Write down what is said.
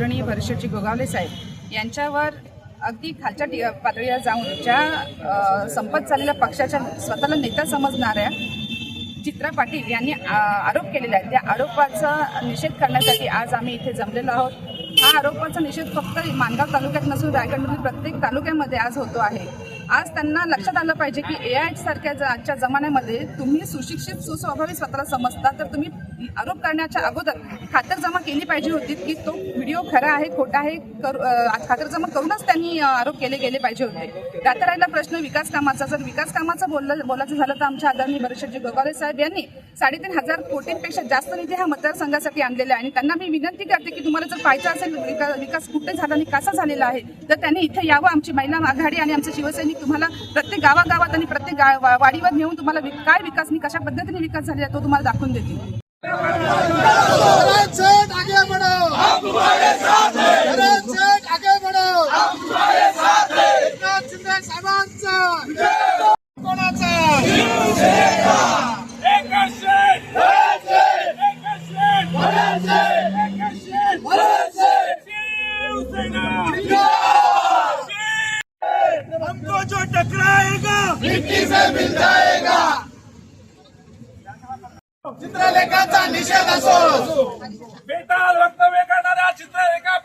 आदरणीय परिषदजी गोगावले साहेब यांच्यावर अगदी खालच्या पातळीवर जाऊन ज्या संपत चाललेल्या पक्षाच्या स्वतःला नेता समजणाऱ्या चित्रा पाटील यांनी आरोप केलेला आहे, त्या आरोपाचा निषेध करण्यासाठी आज आम्ही इथे जमलेलो आहोत। हा आरोपाचा निषेध फक्त माणगाव तालुक्यात नसून रायगडमधील प्रत्येक तालुक्यामध्ये आज होतो आहे। आज त्यांना लक्षात आलं पाहिजे की AI सारख्या आजच्या जमान्यामध्ये तुम्ही सुशिक्षित सुस्वभावी स्वतःला समजता, तर तुम्ही आरोप करण्याच्या अगोदर खातरजमा केली पाहिजे होती की तो व्हिडिओ खरा आहे खोटा आहे, खातरजमा करूनच त्यांनी आरोप केले गेले पाहिजे होते। त्यात राहिला प्रश्न विकास कामाचा। जर विकास कामाचा बोलायचं झालं तर आमच्या आदरणीय परिषदजी गोगावले साहेब यांनी 3,500 कोटींपेक्षा जास्त निधी हा मतदारसंघासाठी आणलेला आहे आणि त्यांना मी विनंती करते की तुम्हाला जर पाहायचं असेल विकास कुठे झाला आणि कसा झालेला आहे तर त्यांनी इथे यावं। आमची महिला आघाडी आणि आमचे शिवसैनिक तुम्हाला प्रत्येक गावागावात आणि प्रत्येक वाडीवर नेऊन तुम्हाला काय विकास आणि कशा पद्धतीने विकास झालेला तो तुम्हाला दाखवून देतील। हमको जो टकराएगा मिट्टी से मिल जाएगा। चित्रलेखाचा निषेध असो, बेताल वक्तव्य करणाऱ्या चित्रलेखा